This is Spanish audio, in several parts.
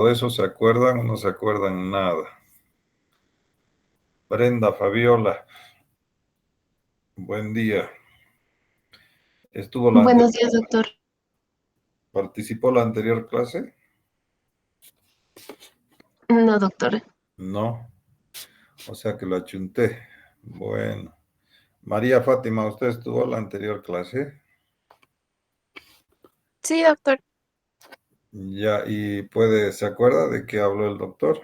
¿Todo eso se acuerdan o no se acuerdan nada? Brenda, Fabiola, buen día. ¿Estuvo Buenos días, doctor. participó la anterior clase? No, doctor. No, o sea que lo achunté. Bueno. María Fátima, ¿usted estuvo la anterior clase? Sí, doctor. Ya, y ¿se acuerda de qué habló el doctor?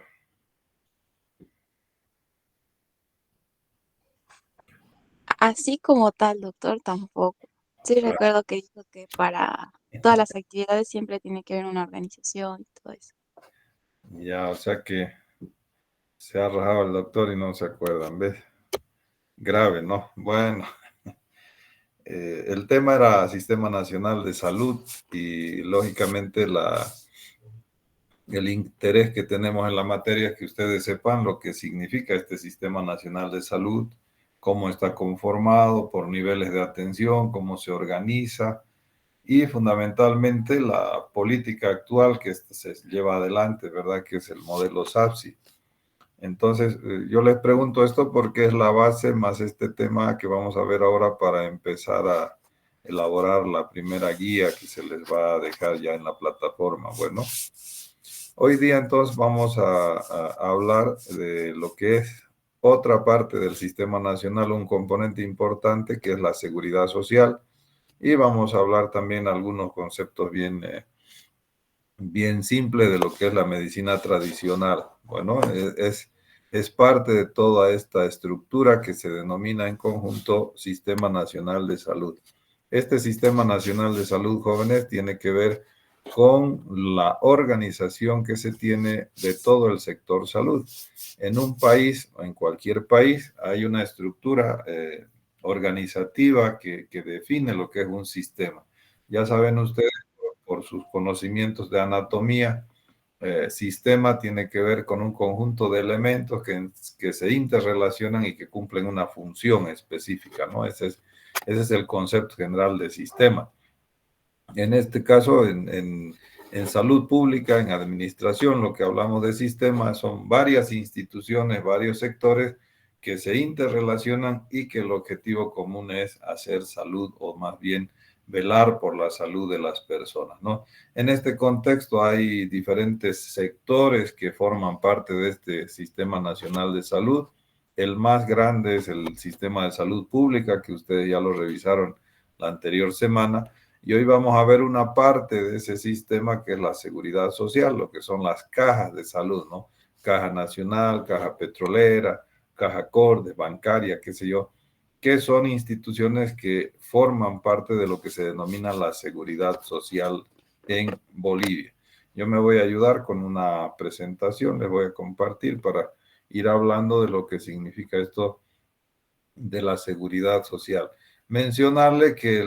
Así como tal, doctor, tampoco. Sí, recuerdo que dijo que para todas las actividades siempre tiene que haber una organización y todo eso. Ya, o sea que se ha rajado el doctor y no se acuerdan, ¿ves? Grave, ¿no? Bueno, el tema era Sistema Nacional de Salud y lógicamente el interés que tenemos en la materia es que ustedes sepan lo que significa este Sistema Nacional de Salud, cómo está conformado por niveles de atención, cómo se organiza y fundamentalmente la política actual que se lleva adelante, ¿verdad? Que es el modelo SAPSI. Entonces, yo les pregunto esto porque es la base más este tema que vamos a ver ahora para empezar a elaborar la primera guía que se les va a dejar ya en la plataforma. Bueno, hoy día entonces vamos a hablar de lo que es otra parte del sistema nacional, un componente importante que es la seguridad social. Y vamos a hablar también algunos conceptos bien simples de lo que es la medicina tradicional. Bueno, es parte de toda esta estructura que se denomina en conjunto Sistema Nacional de Salud. Este Sistema Nacional de Salud, jóvenes, tiene que ver con la organización que se tiene de todo el sector salud. En un país o en cualquier país hay una estructura organizativa que define lo que es un sistema. Ya saben ustedes por sus conocimientos de anatomía, sistema tiene que ver con un conjunto de elementos que se interrelacionan y que cumplen una función específica, ¿no? Ese es el concepto general de sistema. En este caso, en salud pública, en administración, lo que hablamos de sistema son varias instituciones, varios sectores que se interrelacionan y que el objetivo común es hacer salud o más bien velar por la salud de las personas, ¿no? En este contexto hay diferentes sectores que forman parte de este Sistema Nacional de Salud. El más grande es el Sistema de Salud Pública, que ustedes ya lo revisaron la anterior semana, y hoy vamos a ver una parte de ese sistema que es la seguridad social, lo que son las cajas de salud, ¿no? Caja Nacional, Caja Petrolera, Caja Corde, bancaria, qué sé yo, que son instituciones que forman parte de lo que se denomina la seguridad social en Bolivia. Yo me voy a ayudar con una presentación, les voy a compartir para ir hablando de lo que significa esto de la seguridad social. Mencionarle que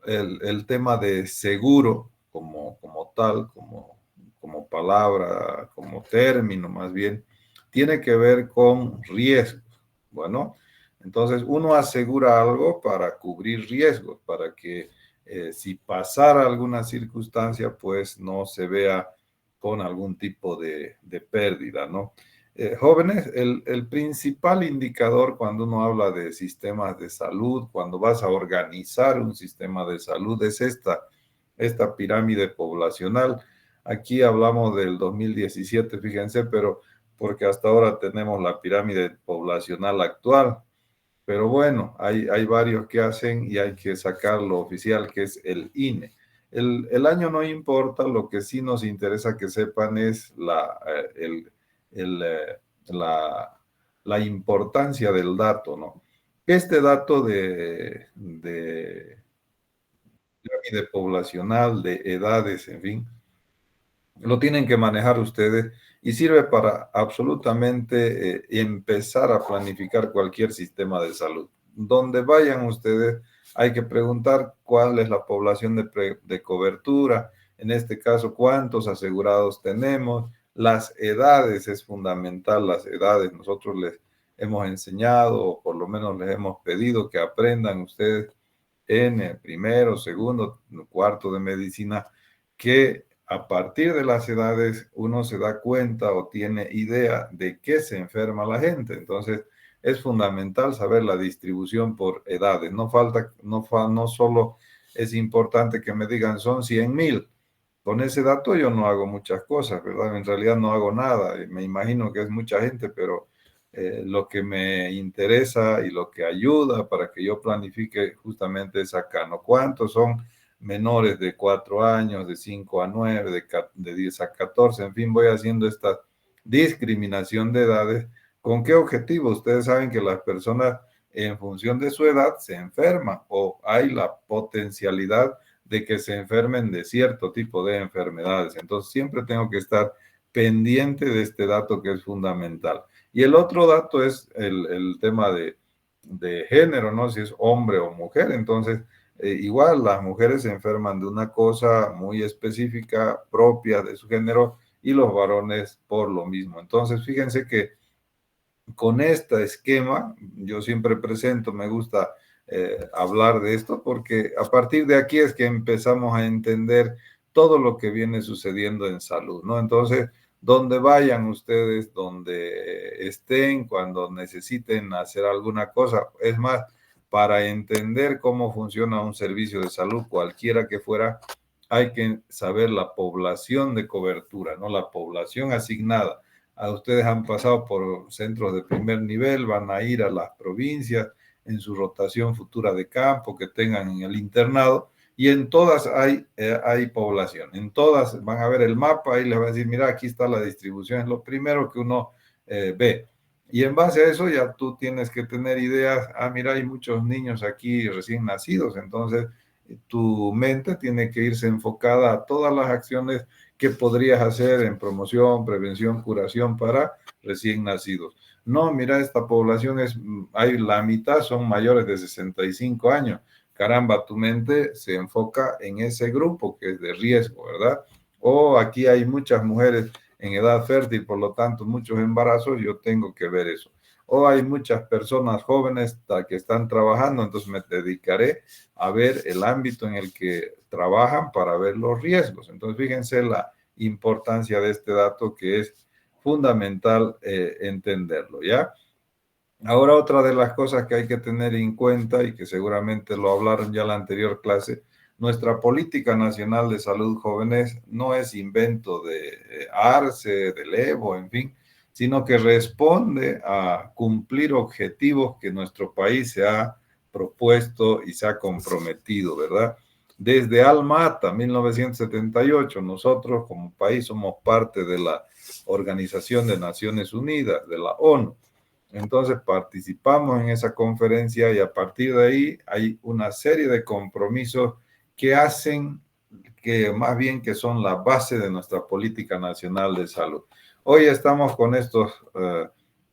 el tema de seguro como tal, como palabra, como término más bien, tiene que ver con riesgos. Bueno, entonces uno asegura algo para cubrir riesgos, para que si pasara alguna circunstancia, pues no se vea con algún tipo de pérdida, ¿no? Jóvenes, el principal indicador cuando uno habla de sistemas de salud, cuando vas a organizar un sistema de salud, es esta pirámide poblacional. Aquí hablamos del 2017, fíjense, pero porque hasta ahora tenemos la pirámide poblacional actual. Pero bueno, hay varios que hacen y hay que sacar lo oficial, que es el INE. El año no importa, lo que sí nos interesa que sepan es el, eh, la, la importancia del dato, ¿no? Este dato de pirámide poblacional, de edades, en fin, lo tienen que manejar ustedes y sirve para absolutamente empezar a planificar cualquier sistema de salud. Donde vayan ustedes, hay que preguntar cuál es la población de cobertura, en este caso, cuántos asegurados tenemos, las edades es fundamental, las edades. Nosotros les hemos enseñado, o por lo menos les hemos pedido que aprendan ustedes en el primero, segundo, cuarto de medicina, que a partir de las edades uno se da cuenta o tiene idea de qué se enferma la gente. Entonces, es fundamental saber la distribución por edades. No solo es importante que me digan son 100.000. Con ese dato yo no hago muchas cosas, ¿verdad? En realidad no hago nada. Me imagino que es mucha gente, pero lo que me interesa y lo que ayuda para que yo planifique justamente es acá, ¿no? ¿Cuántos son menores de 4 años, de 5 a 9, de 10 a 14? En fin, voy haciendo esta discriminación de edades. ¿Con qué objetivo? Ustedes saben que las personas en función de su edad se enferman o hay la potencialidad de que se enfermen de cierto tipo de enfermedades. Entonces, siempre tengo que estar pendiente de este dato que es fundamental. Y el otro dato es el tema de género, ¿no? Si es hombre o mujer. Entonces, igual las mujeres se enferman de una cosa muy específica propia de su género y los varones por lo mismo. Entonces, fíjense que con este esquema, yo siempre presento, me gusta hablar de esto, porque a partir de aquí es que empezamos a entender todo lo que viene sucediendo en salud, ¿no? Entonces, donde vayan ustedes, donde estén, cuando necesiten hacer alguna cosa, es más, para entender cómo funciona un servicio de salud, cualquiera que fuera, hay que saber la población de cobertura, ¿no? La población asignada. A ustedes han pasado por centros de primer nivel, van a ir a las provincias en su rotación futura de campo que tengan en el internado, y en todas hay población, en todas van a ver el mapa y les va a decir, mira, aquí está la distribución, es lo primero que uno ve. Y en base a eso ya tú tienes que tener ideas, mira, hay muchos niños aquí recién nacidos, entonces tu mente tiene que irse enfocada a todas las acciones que podrías hacer en promoción, prevención, curación para recién nacidos. No, mira, esta población hay la mitad son mayores de 65 años. Caramba, tu mente se enfoca en ese grupo que es de riesgo, ¿verdad? O aquí hay muchas mujeres en edad fértil, por lo tanto, muchos embarazos, yo tengo que ver eso. O hay muchas personas jóvenes que están trabajando, entonces me dedicaré a ver el ámbito en el que trabajan para ver los riesgos. Entonces, fíjense la importancia de este dato que es fundamental entenderlo, ¿ya? Ahora, otra de las cosas que hay que tener en cuenta y que seguramente lo hablaron ya en la anterior clase, nuestra política nacional de salud jóvenes no es invento de Arce, del Evo, en fin, sino que responde a cumplir objetivos que nuestro país se ha propuesto y se ha comprometido, ¿verdad? Desde Alma-Ata, 1978, nosotros como país somos parte de la Organización de Naciones Unidas, de la ONU. Entonces participamos en esa conferencia y a partir de ahí hay una serie de compromisos que hacen que más bien que son la base de nuestra política nacional de salud. Hoy estamos con estos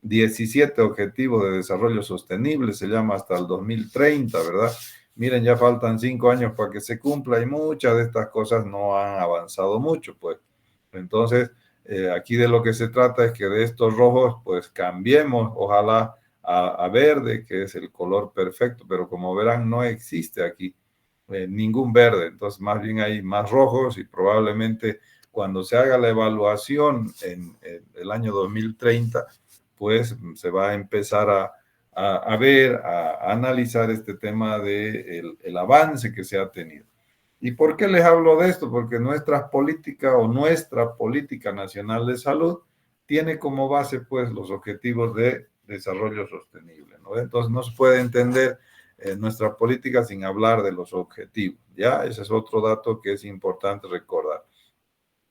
17 objetivos de desarrollo sostenible, se llama hasta el 2030, ¿verdad? Miren, ya faltan 5 años para que se cumpla y muchas de estas cosas no han avanzado mucho, pues. Entonces, aquí de lo que se trata es que de estos rojos, pues cambiemos, ojalá, a verde, que es el color perfecto, pero como verán, no existe aquí ningún verde, entonces más bien hay más rojos y probablemente cuando se haga la evaluación en el año 2030, pues se va a empezar a ver, a analizar este tema de el avance que se ha tenido. ¿Y por qué les hablo de esto? Porque nuestra política nacional de salud tiene como base pues los objetivos de desarrollo sostenible, ¿no? Entonces no se puede entender nuestra política sin hablar de los objetivos, ¿ya? Ese es otro dato que es importante recordar.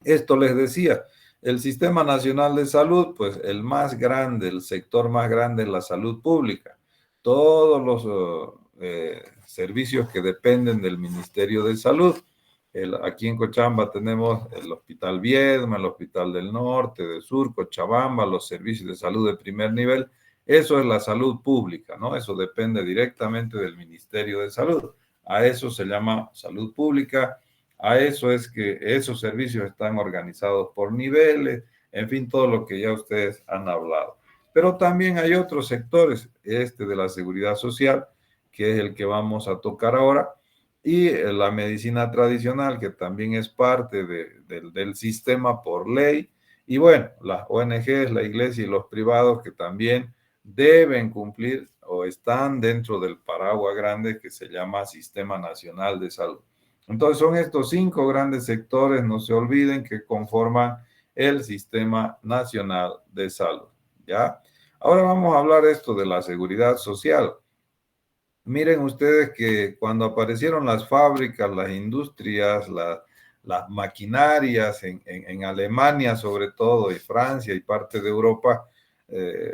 Esto les decía, el Sistema Nacional de Salud, pues el más grande, el sector más grande es la salud pública. Todos los servicios que dependen del Ministerio de Salud. Aquí en Cochabamba tenemos el Hospital Viedma, el Hospital del Norte, del Sur, Cochabamba, los servicios de salud de primer nivel. Eso es la salud pública, ¿no? Eso depende directamente del Ministerio de Salud. A eso se llama salud pública. A eso es que esos servicios están organizados por niveles, en fin, todo lo que ya ustedes han hablado. Pero también hay otros sectores, este de la seguridad social, que es el que vamos a tocar ahora, y la medicina tradicional, que también es parte del sistema por ley, y bueno, las ONGs, la iglesia y los privados que también deben cumplir o están dentro del paraguas grande que se llama Sistema Nacional de Salud. Entonces son estos 5 grandes sectores, no se olviden, que conforman el Sistema Nacional de Salud, ¿ya? Ahora vamos a hablar esto de la seguridad social. Miren ustedes que cuando aparecieron las fábricas, las industrias, las maquinarias en Alemania sobre todo, y Francia y parte de Europa,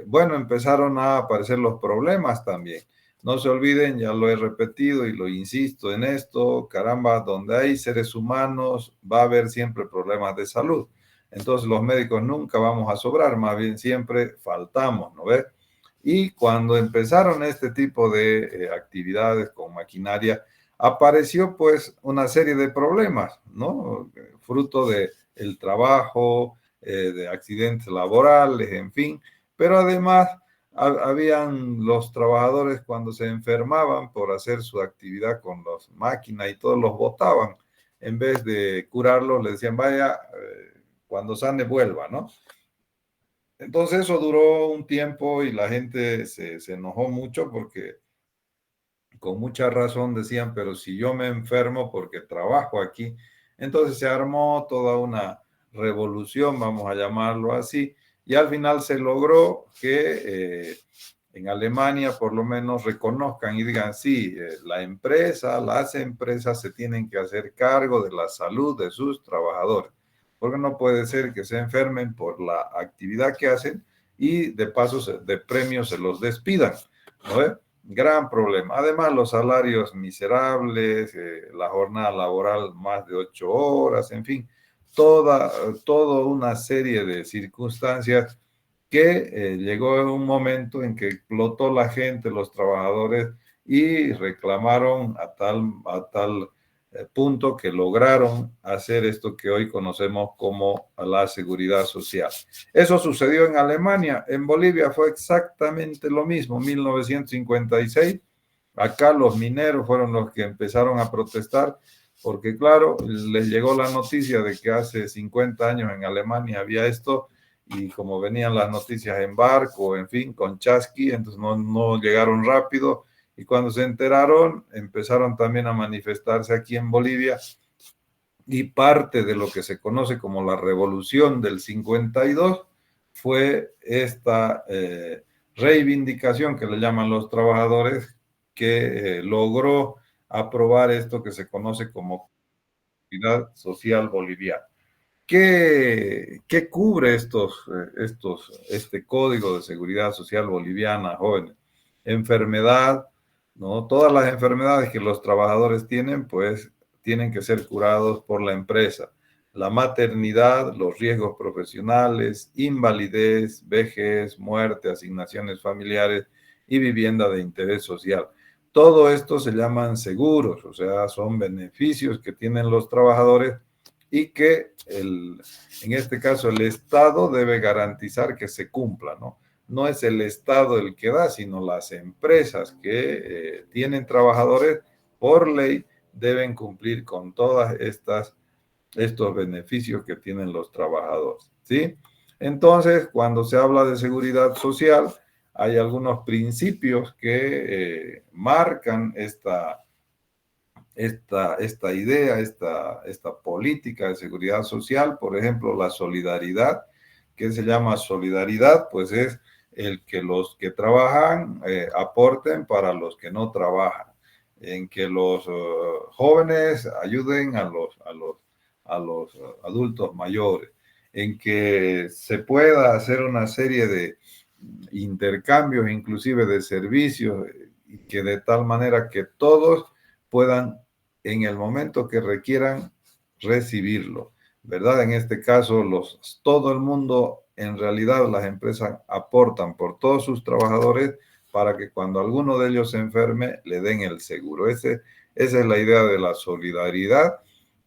bueno, empezaron a aparecer los problemas también. No se olviden, ya lo he repetido y lo insisto en esto, caramba, donde hay seres humanos va a haber siempre problemas de salud. Entonces los médicos nunca vamos a sobrar, más bien siempre faltamos, ¿no ves? Y cuando empezaron este tipo de actividades con maquinaria, apareció pues una serie de problemas, ¿no? Fruto de el trabajo, de accidentes laborales, en fin. Pero además habían los trabajadores cuando se enfermaban por hacer su actividad con las máquinas y todos los botaban. En vez de curarlos, le decían, vaya, cuando sane vuelva, ¿no? Entonces eso duró un tiempo y la gente se enojó mucho porque con mucha razón decían, pero si yo me enfermo porque trabajo aquí, entonces se armó toda una revolución, vamos a llamarlo así, y al final se logró que en Alemania por lo menos reconozcan y digan, sí, las empresas se tienen que hacer cargo de la salud de sus trabajadores, porque no puede ser que se enfermen por la actividad que hacen y de paso de premios se los despidan, ¿no? Gran problema. Además, los salarios miserables, la jornada laboral más de 8 horas, en fin, toda una serie de circunstancias que llegó en un momento en que explotó la gente, los trabajadores, y reclamaron a tal punto que lograron hacer esto que hoy conocemos como la seguridad social. Eso sucedió en Alemania. En Bolivia fue exactamente lo mismo, 1956. Acá los mineros fueron los que empezaron a protestar porque, claro, les llegó la noticia de que hace 50 años en Alemania había esto y como venían las noticias en barco, en fin, con chasqui, entonces no llegaron rápido y cuando se enteraron empezaron también a manifestarse aquí en Bolivia y parte de lo que se conoce como la revolución del 52 fue esta reivindicación que le llaman los trabajadores que logró aprobar esto que se conoce como Seguridad Social Boliviana. ¿Qué cubre este Código de Seguridad Social Boliviana, jóvenes? Enfermedad, ¿no? Todas las enfermedades que los trabajadores tienen, pues tienen que ser curados por la empresa. La maternidad, los riesgos profesionales, invalidez, vejez, muerte, asignaciones familiares y vivienda de interés social. Todo esto se llaman seguros, o sea, son beneficios que tienen los trabajadores y que en este caso el Estado debe garantizar que se cumpla, ¿no? No es el Estado el que da, sino las empresas que tienen trabajadores por ley deben cumplir con todas estos beneficios que tienen los trabajadores, ¿sí? Entonces, cuando se habla de seguridad social, hay algunos principios que marcan esta idea, esta política de seguridad social, por ejemplo, la solidaridad. ¿Qué se llama solidaridad? Pues es el que los que trabajan aporten para los que no trabajan, en que los jóvenes ayuden a los adultos mayores, en que se pueda hacer una serie de intercambios, inclusive de servicios, y que de tal manera que todos puedan en el momento que requieran recibirlo, ¿verdad? En este caso, todo el mundo, en realidad las empresas aportan por todos sus trabajadores para que cuando alguno de ellos se enferme, le den el seguro. Esa es la idea de la solidaridad.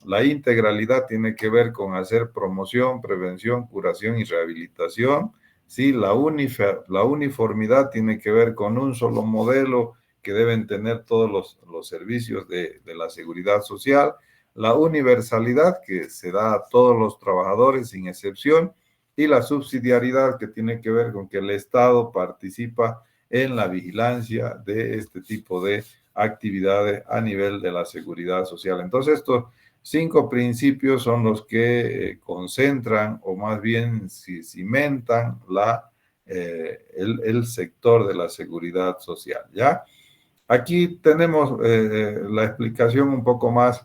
La integralidad tiene que ver con hacer promoción, prevención, curación y rehabilitación. Sí, la uniformidad tiene que ver con un solo modelo que deben tener todos los servicios de la seguridad social, la universalidad que se da a todos los trabajadores sin excepción, y la subsidiariedad que tiene que ver con que el Estado participa en la vigilancia de este tipo de actividades a nivel de la seguridad social. Entonces, estos 5 principios son los que concentran, o más bien cimentan el sector de la seguridad social, ¿ya? Aquí tenemos la explicación un poco más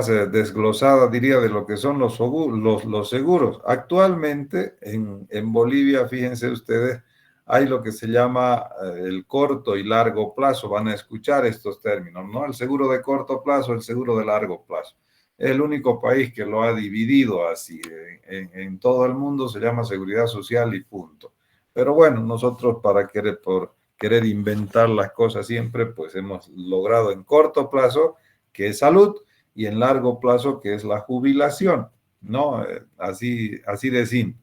eh, desglosada, diría, de lo que son los seguros. Actualmente en Bolivia, fíjense ustedes, hay lo que se llama el corto y largo plazo. Van a escuchar estos términos, ¿no? El seguro de corto plazo, el seguro de largo plazo. Es el único país que lo ha dividido así. En todo el mundo se llama seguridad social y punto. Pero bueno, nosotros por querer inventar las cosas siempre, pues hemos logrado en corto plazo, que es salud, y en largo plazo, que es la jubilación, ¿no? Así de simple.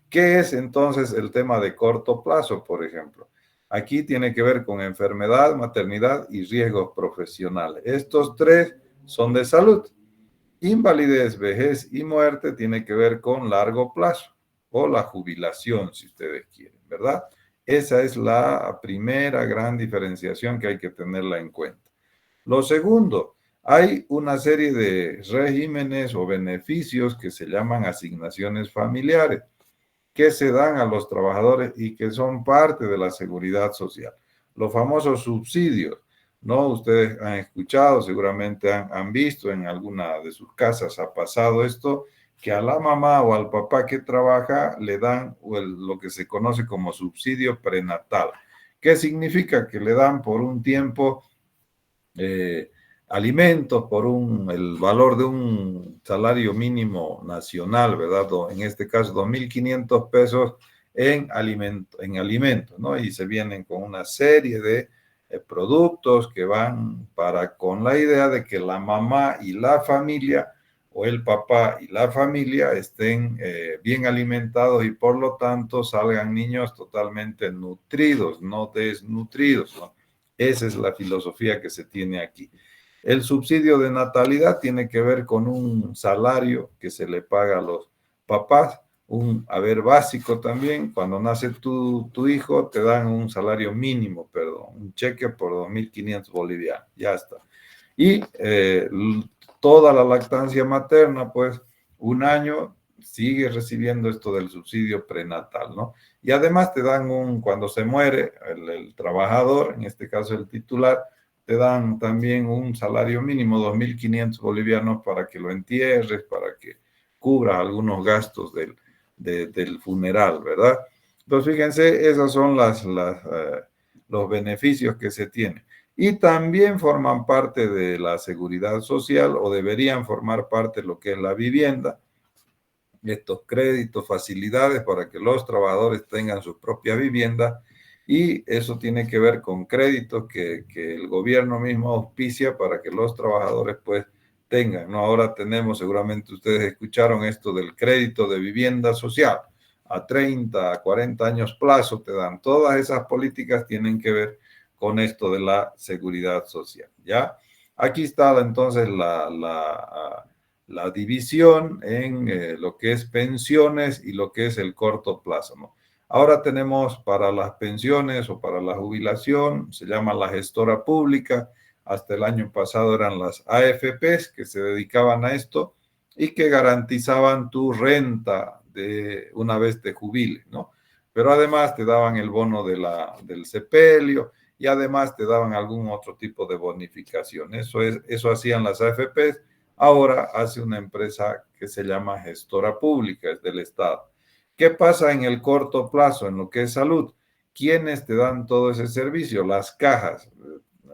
¿Qué es entonces el tema de corto plazo, por ejemplo? Aquí tiene que ver con enfermedad, maternidad y riesgos profesionales. Estos 3 son de salud. Invalidez, vejez y muerte tiene que ver con largo plazo, o la jubilación, si ustedes quieren, ¿verdad? Esa es la primera gran diferenciación que hay que tenerla en cuenta. Lo segundo, hay una serie de regímenes o beneficios que se llaman asignaciones familiares, que se dan a los trabajadores y que son parte de la seguridad social. Los famosos subsidios, ¿no? Ustedes han escuchado, seguramente han visto en alguna de sus casas, ha pasado esto, que a la mamá o al papá que trabaja le dan lo que se conoce como subsidio prenatal. ¿Qué significa? Que le dan por un tiempo alimentos por el valor de un salario mínimo nacional, ¿verdad? En este caso, 2.500 pesos en alimentos, ¿no? Y se vienen con una serie de productos que van con la idea de que la mamá y la familia, o el papá y la familia, estén bien alimentados y por lo tanto salgan niños totalmente nutridos, no desnutridos, ¿no? Esa es la filosofía que se tiene aquí. El subsidio de natalidad tiene que ver con un salario que se le paga a los papás, un haber básico también. Cuando nace tu hijo, te dan un salario mínimo, perdón, un cheque por 2.500 bolivianos, ya está. Y toda la lactancia materna, pues, un año sigue recibiendo esto del subsidio prenatal, ¿no? Y además te dan cuando se muere el trabajador, en este caso el titular, te dan también un salario mínimo, 2.500 bolivianos, para que lo entierres, para que cubra algunos gastos del funeral, ¿verdad? Entonces, fíjense, esos son los beneficios que se tienen. Y también forman parte de la seguridad social, o deberían formar parte de lo que es la vivienda, estos créditos, facilidades para que los trabajadores tengan su propia vivienda, y eso tiene que ver con créditos que el gobierno mismo auspicia para que los trabajadores pues tengan, ¿no? Ahora tenemos, seguramente ustedes escucharon esto del crédito de vivienda social, a 30, a 40 años plazo te dan. Todas esas políticas tienen que ver con esto de la seguridad social, ¿ya? Aquí está entonces la división en lo que es pensiones y lo que es el corto plazo, ¿no? Ahora tenemos para las pensiones o para la jubilación, se llama la gestora pública. Hasta el año pasado eran las AFPs que se dedicaban a esto y que garantizaban tu renta de una vez te jubiles, ¿no? Pero además te daban el bono del sepelio, y además te daban algún otro tipo de bonificación. Eso hacían las AFPs. Ahora hace una empresa que se llama gestora pública, es del Estado. ¿Qué pasa en el corto plazo, en lo que es salud? ¿Quiénes te dan todo ese servicio? Las cajas.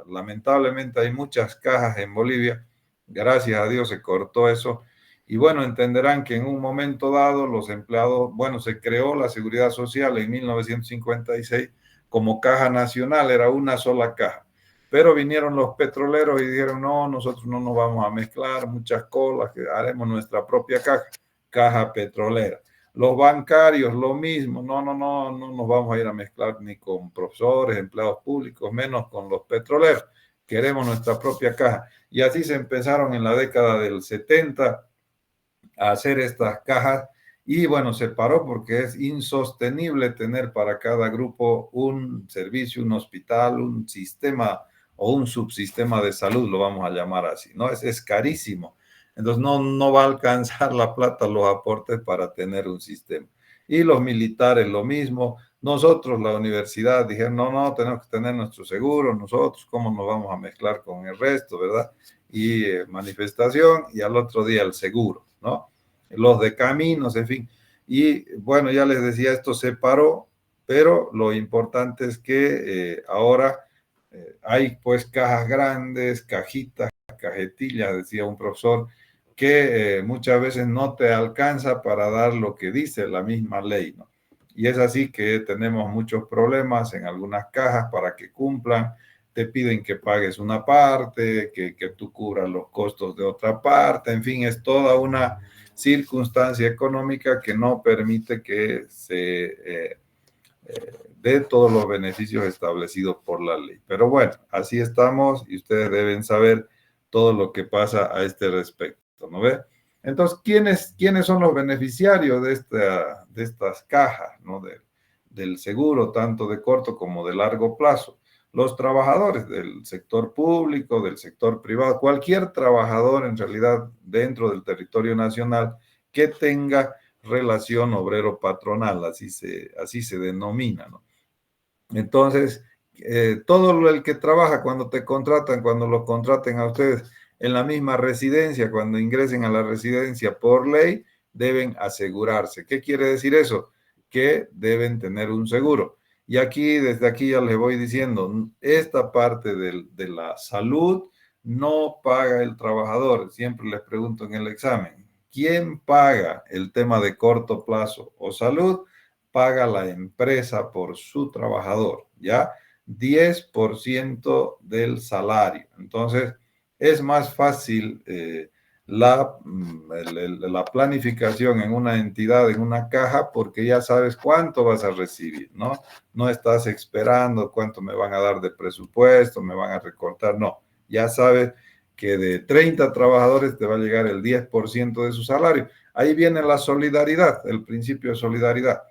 Lamentablemente hay muchas cajas en Bolivia. Gracias a Dios se cortó eso. Y bueno, entenderán que en un momento dado los empleados, bueno, se creó la seguridad social en 1956 como caja nacional, era una sola caja. Pero vinieron los petroleros y dijeron, no, nosotros no nos vamos a mezclar muchas colas, que haremos nuestra propia caja petrolera. Los bancarios, lo mismo. No nos vamos a ir a mezclar ni con profesores, empleados públicos, menos con los petroleros. Queremos nuestra propia caja. Y así se empezaron en la década del 70 a hacer estas cajas y bueno, se paró porque es insostenible tener para cada grupo un servicio, un hospital, un sistema o un subsistema de salud, lo vamos a llamar así, ¿no? Es carísimo. Entonces no va a alcanzar la plata, los aportes para tener un sistema. Y los militares lo mismo. Nosotros, la universidad, dijeron, tenemos que tener nuestro seguro, nosotros, ¿cómo nos vamos a mezclar con el resto, verdad? Y manifestación y al otro día el seguro, ¿no? Los de caminos, en fin. Y bueno, ya les decía, esto se paró, pero lo importante es que ahora hay pues cajas grandes, cajitas, cajetillas, decía un profesor, que muchas veces no te alcanza para dar lo que dice la misma ley, ¿no? Y es así que tenemos muchos problemas en algunas cajas para que cumplan, te piden que pagues una parte, que tú cubras los costos de otra parte, en fin, es toda una circunstancia económica que no permite que se dé todos los beneficios establecidos por la ley. Pero bueno, así estamos y ustedes deben saber todo lo que pasa a este respecto, ¿no ve? Entonces, ¿quiénes son los beneficiarios de estas cajas, ¿no? Del seguro, tanto de corto como de largo plazo? Los trabajadores del sector público, del sector privado, cualquier trabajador en realidad dentro del territorio nacional que tenga relación obrero-patronal, así se denomina, ¿no? Entonces, todo el que trabaja cuando te contratan, cuando los contraten a ustedes en la misma residencia, cuando ingresen a la residencia por ley, deben asegurarse. ¿Qué quiere decir eso? Que deben tener un seguro. Y aquí, desde aquí ya les voy diciendo, esta parte de la salud no paga el trabajador. Siempre les pregunto en el examen, ¿quién paga el tema de corto plazo o salud? Paga la empresa por su trabajador, ¿ya? 10% del salario. Entonces, es más fácil la planificación en una entidad, en una caja, porque ya sabes cuánto vas a recibir, ¿no? No estás esperando cuánto me van a dar de presupuesto, me van a recortar, no. Ya sabes que de 30 trabajadores te va a llegar el 10% de su salario. Ahí viene la solidaridad, el principio de solidaridad.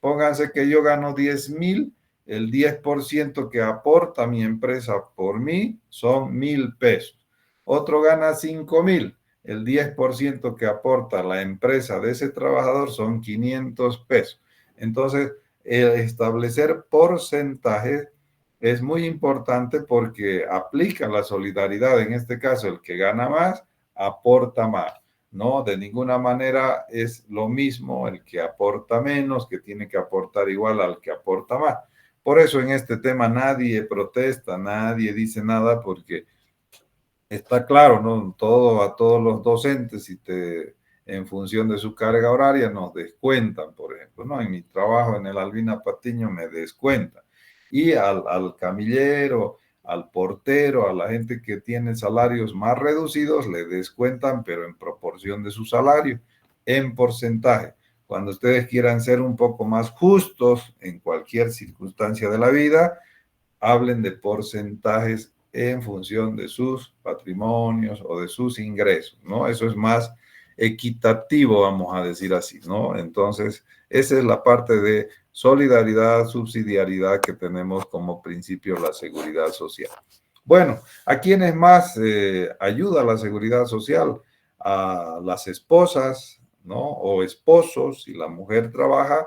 Pónganse que yo gano 10,000, el 10% que aporta mi empresa por mí son 1,000 pesos. Otro gana 5,000, el 10% que aporta la empresa de ese trabajador son 500 pesos. Entonces, establecer porcentajes es muy importante porque aplica la solidaridad. En este caso, el que gana más, aporta más. No, de ninguna manera es lo mismo el que aporta menos, que tiene que aportar igual al que aporta más. Por eso en este tema nadie protesta, nadie dice nada, porque está claro, ¿no? A todos los docentes, en función de su carga horaria, nos descuentan, por ejemplo, ¿no? En mi trabajo en el Albina Patiño me descuentan. Y al camillero, al portero, a la gente que tiene salarios más reducidos, le descuentan, pero en proporción de su salario, en porcentaje. Cuando ustedes quieran ser un poco más justos en cualquier circunstancia de la vida, hablen de porcentajes en función de sus patrimonios o de sus ingresos, ¿no? Eso es más equitativo, vamos a decir así, ¿no? Entonces, esa es la parte de solidaridad, subsidiariedad que tenemos como principio la seguridad social. Bueno, ¿a quiénes más ayuda la seguridad social? A las esposas, ¿no? O esposos, si la mujer trabaja,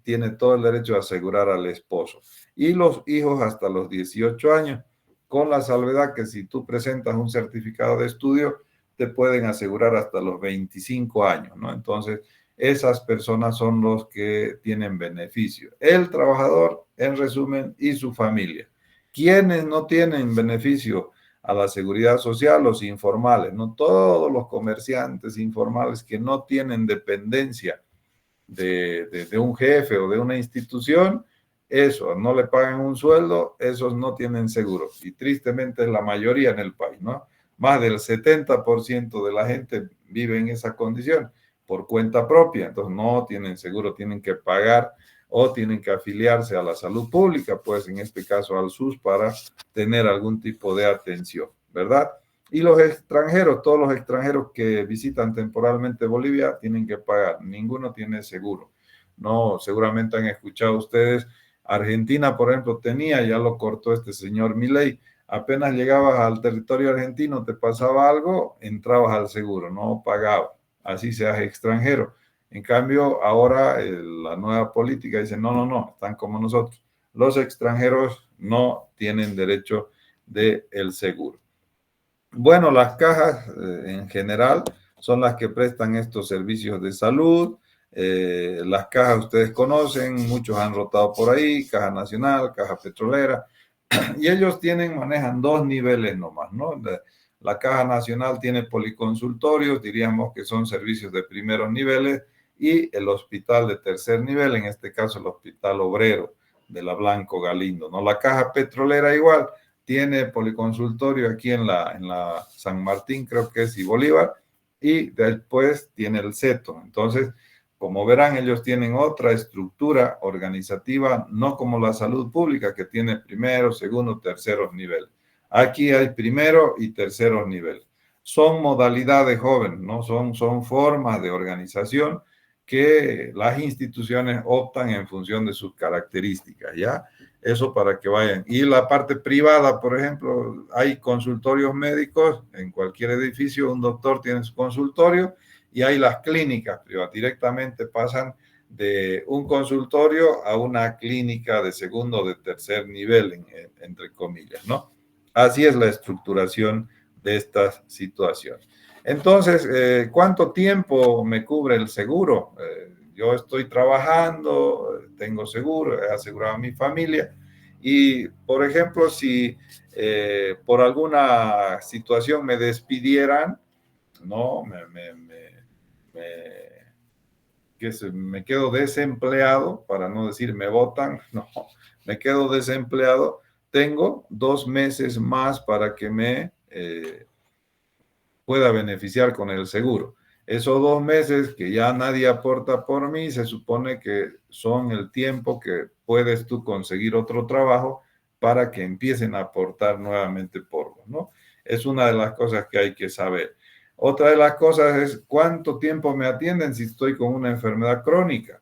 tiene todo el derecho a asegurar al esposo. Y los hijos hasta los 18 años, con la salvedad que si tú presentas un certificado de estudio, te pueden asegurar hasta los 25 años, ¿no? Entonces, esas personas son los que tienen beneficio. El trabajador, en resumen, y su familia. ¿Quiénes no tienen beneficio a la seguridad social? Los informales, ¿no? Todos los comerciantes informales que no tienen dependencia de un jefe o de una institución, eso, no le pagan un sueldo, esos no tienen seguro. Y tristemente es la mayoría en el país, ¿no? Más del 70% de la gente vive en esa condición. por cuenta propia, entonces no tienen seguro, tienen que pagar o tienen que afiliarse a la salud pública, pues en este caso al SUS, para tener algún tipo de atención, ¿verdad? Y los extranjeros, todos los extranjeros que visitan temporalmente Bolivia tienen que pagar, ninguno tiene seguro. No, seguramente han escuchado ustedes, Argentina, por ejemplo, tenía, ya lo cortó este señor Milei, apenas llegabas al territorio argentino, te pasaba algo, entrabas al seguro, no pagabas, así seas extranjero. En cambio, ahora la nueva política dice, no, no, no, están como nosotros. Los extranjeros no tienen derecho del seguro. Bueno, las cajas en general son las que prestan estos servicios de salud. Las cajas ustedes conocen, muchos han rotado por ahí, Caja Nacional, Caja Petrolera, y ellos manejan dos niveles nomás, ¿no? La Caja Nacional tiene policonsultorios, diríamos que son servicios de primeros niveles, y el hospital de tercer nivel, en este caso el Hospital Obrero de la Blanco Galindo, ¿no? La Caja Petrolera igual tiene policonsultorio aquí en la San Martín, creo que es, y Bolívar, y después tiene el CETO. Entonces, como verán, ellos tienen otra estructura organizativa, no como la salud pública, que tiene primero, segundo, terceros niveles. Aquí hay primero y terceros niveles. Son modalidades jóvenes, ¿no? Son formas de organización que las instituciones optan en función de sus características, ¿ya? Eso para que vayan. Y la parte privada, por ejemplo, hay consultorios médicos en cualquier edificio, un doctor tiene su consultorio y hay las clínicas privadas. Directamente pasan de un consultorio a una clínica de segundo o de tercer nivel, entre comillas, ¿no? Así es la estructuración de estas situaciones. Entonces, ¿cuánto tiempo me cubre el seguro? Yo estoy trabajando, tengo seguro, he asegurado a mi familia y, por ejemplo, si por alguna situación me despidieran, no, me quedo desempleado, para no decir me votan, no, me quedo desempleado, tengo 2 meses más para que me pueda beneficiar con el seguro. Esos 2 meses que ya nadie aporta por mí, se supone que son el tiempo que puedes tú conseguir otro trabajo para que empiecen a aportar nuevamente por vos, ¿no? Es una de las cosas que hay que saber. Otra de las cosas es cuánto tiempo me atienden si estoy con una enfermedad crónica.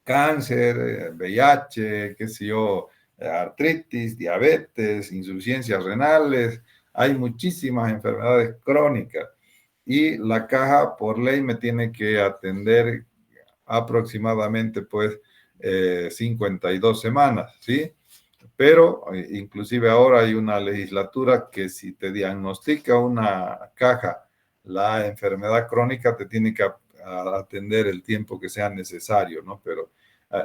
Cáncer, VIH, qué sé yo, artritis, diabetes, insuficiencias renales. Hay muchísimas enfermedades crónicas y la caja por ley me tiene que atender aproximadamente pues 52 semanas, ¿sí? Pero inclusive ahora hay una legislatura que si te diagnostica una caja la enfermedad crónica te tiene que atender el tiempo que sea necesario, ¿no? Pero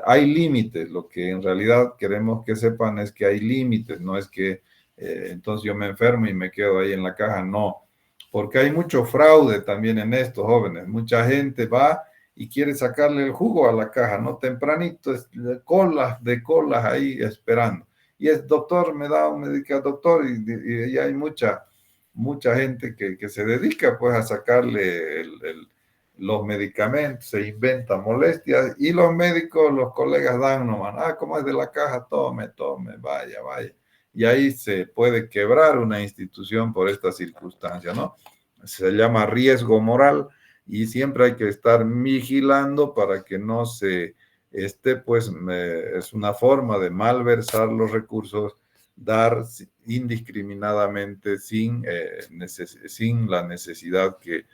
hay límites, lo que en realidad queremos que sepan es que hay límites, no es que entonces yo me enfermo y me quedo ahí en la caja, no, porque hay mucho fraude también en estos jóvenes, mucha gente va y quiere sacarle el jugo a la caja, ¿no? Tempranito, de colas ahí esperando. Y es, doctor, me da un medicamento, doctor, y hay mucha gente que se dedica pues a sacarle los medicamentos, se inventa molestias y los médicos, los colegas dan nomás, como es de la caja, tome, vaya. Y ahí se puede quebrar una institución por esta circunstancia, ¿no? Se llama riesgo moral y siempre hay que estar vigilando para que no se pues es una forma de malversar los recursos, dar indiscriminadamente sin la necesidad que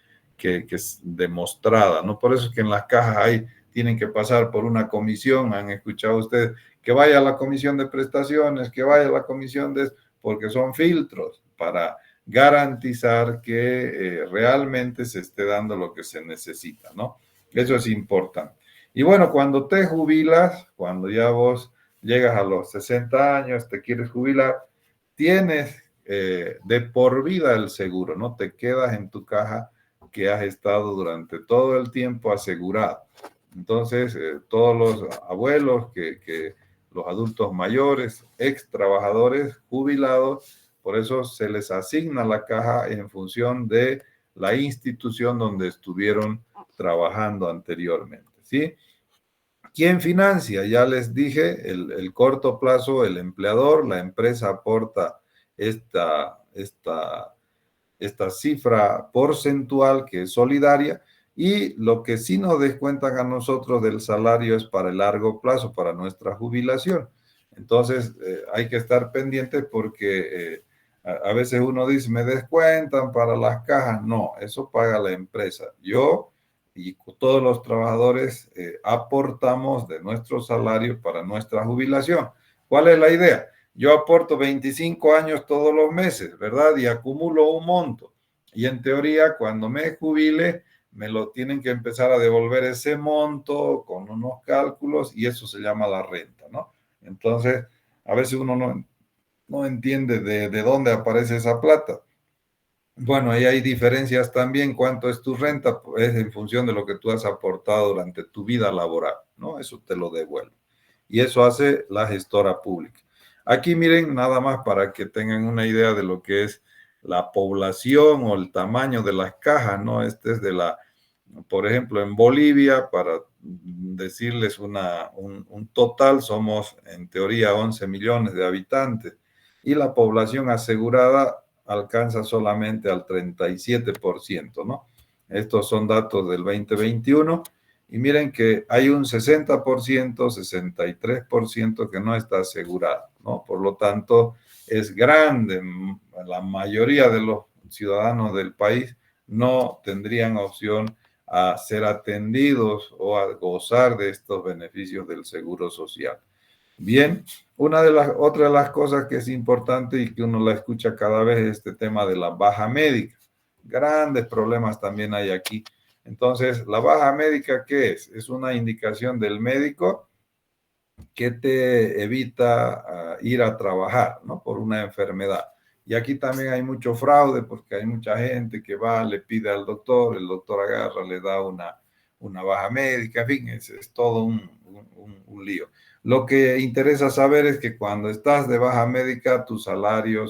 es demostrada, ¿no? Por eso es que en las cajas ahí tienen que pasar por una comisión, han escuchado ustedes, que vaya a la comisión de prestaciones, que vaya a la comisión porque son filtros para garantizar que realmente se esté dando lo que se necesita, ¿no? Eso es importante. Y bueno, cuando te jubilas, cuando ya vos llegas a los 60 años, te quieres jubilar, tienes de por vida el seguro, ¿no? Te quedas en tu caja que has estado durante todo el tiempo asegurado. Entonces, todos los abuelos, los adultos mayores, ex trabajadores, jubilados, por eso se les asigna la caja en función de la institución donde estuvieron trabajando anteriormente, ¿sí? ¿Quién financia? Ya les dije, el corto plazo, el empleador, la empresa aporta esta cifra porcentual que es solidaria, y lo que sí nos descuentan a nosotros del salario es para el largo plazo, para nuestra jubilación. Entonces, hay que estar pendientes porque a veces uno dice, me descuentan para las cajas. No, eso paga la empresa. Yo y todos los trabajadores aportamos de nuestro salario para nuestra jubilación. ¿Cuál es la idea? Yo aporto 25 años todos los meses, ¿verdad? Y acumulo un monto. Y en teoría, cuando me jubile, me lo tienen que empezar a devolver ese monto con unos cálculos, y eso se llama la renta, ¿no? Entonces, a veces uno no entiende de dónde aparece esa plata. Bueno, ahí hay diferencias también. ¿Cuánto es tu renta? Pues es en función de lo que tú has aportado durante tu vida laboral, ¿no? Eso te lo devuelve. Y eso hace la gestora pública. Aquí miren, nada más para que tengan una idea de lo que es la población o el tamaño de las cajas, ¿no? Este es por ejemplo, en Bolivia, para decirles un total, somos en teoría 11 millones de habitantes, y la población asegurada alcanza solamente al 37%, ¿no? Estos son datos del 2021, y miren que hay un 60%, 63% que no está asegurado, ¿no? Por lo tanto, es grande. La mayoría de los ciudadanos del país no tendrían opción a ser atendidos o a gozar de estos beneficios del seguro social. Bien, otra de las cosas que es importante y que uno la escucha cada vez es este tema de la baja médica. Grandes problemas también hay aquí. Entonces, la baja médica, ¿qué es? Es una indicación del médico que te evita ir a trabajar, ¿no? Por una enfermedad. Y aquí también hay mucho fraude porque hay mucha gente que va, le pide al doctor, el doctor agarra, le da una baja médica, en fin, es todo un lío. Lo que interesa saber es que cuando estás de baja médica, tu salario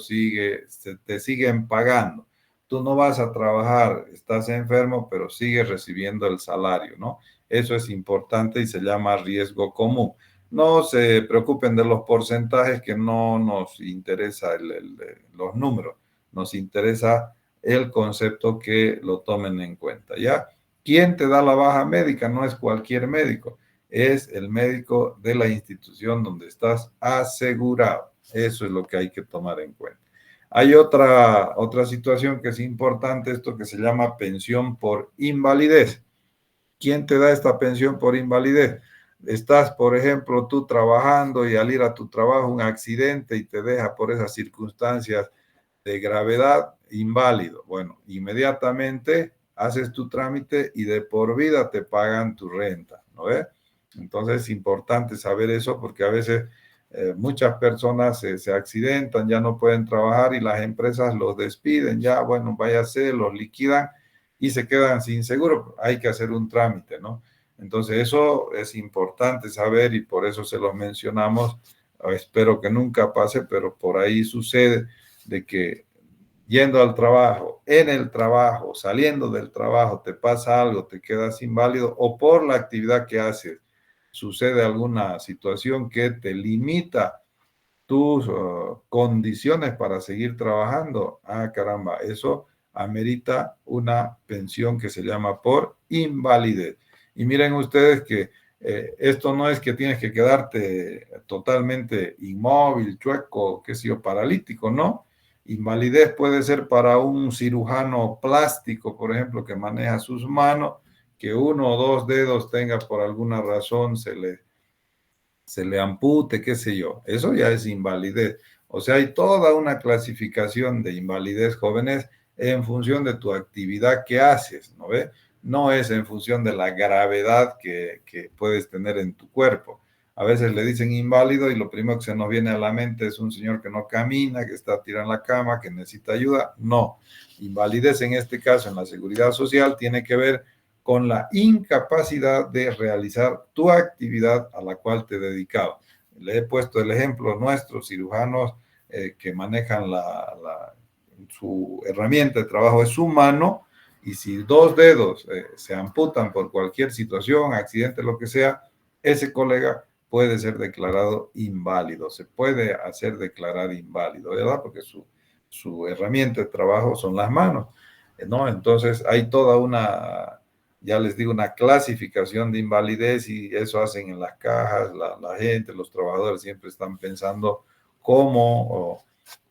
te siguen pagando. Tú no vas a trabajar, estás enfermo, pero sigues recibiendo el salario, ¿no? Eso es importante y se llama riesgo común. No se preocupen de los porcentajes, que no nos interesa los números, nos interesa el concepto, que lo tomen en cuenta, ¿ya? ¿Quién te da la baja médica? No es cualquier médico, es el médico de la institución donde estás asegurado. Eso es lo que hay que tomar en cuenta. Hay otra situación que es importante, esto que se llama pensión por invalidez. ¿Quién te da esta pensión por invalidez? Estás, por ejemplo, tú trabajando, y al ir a tu trabajo un accidente y te deja por esas circunstancias de gravedad inválido. Bueno, inmediatamente haces tu trámite y de por vida te pagan tu renta, ¿no ves? Entonces es importante saber eso, porque a veces muchas personas se accidentan, ya no pueden trabajar y las empresas los despiden, ya, bueno, váyase, los liquidan y se quedan sin seguro. Hay que hacer un trámite, ¿no? Entonces eso es importante saber, y por eso se los mencionamos. Espero que nunca pase, pero por ahí sucede de que yendo al trabajo, en el trabajo, saliendo del trabajo, te pasa algo, te quedas inválido, o por la actividad que haces sucede alguna situación que te limita tus condiciones para seguir trabajando. Ah, caramba, eso amerita una pensión que se llama por invalidez. Y miren ustedes que esto no es que tienes que quedarte totalmente inmóvil, chueco, qué sé yo, paralítico, ¿no? Invalidez puede ser para un cirujano plástico, por ejemplo, que maneja sus manos, que uno o dos dedos tenga por alguna razón, se le ampute, qué sé yo. Eso ya es invalidez. O sea, hay toda una clasificación de invalidez, jóvenes, en función de tu actividad que haces, ¿no ve? No es en función de la gravedad que puedes tener en tu cuerpo. A veces le dicen inválido y lo primero que se nos viene a la mente es un señor que no camina, que está tirado en la cama, que necesita ayuda. No. Invalidez en este caso en la seguridad social tiene que ver con la incapacidad de realizar tu actividad a la cual te dedicabas. Le he puesto el ejemplo, nuestros cirujanos que manejan su herramienta de trabajo es su mano. y si 2 dedos se amputan por cualquier situación, accidente, lo que sea, ese colega puede ser declarado inválido, se puede hacer declarar inválido, ¿verdad? Porque su herramienta de trabajo son las manos, ¿no? Entonces hay toda una, ya les digo, una clasificación de invalidez y eso hacen en las cajas, la gente, los trabajadores siempre están pensando cómo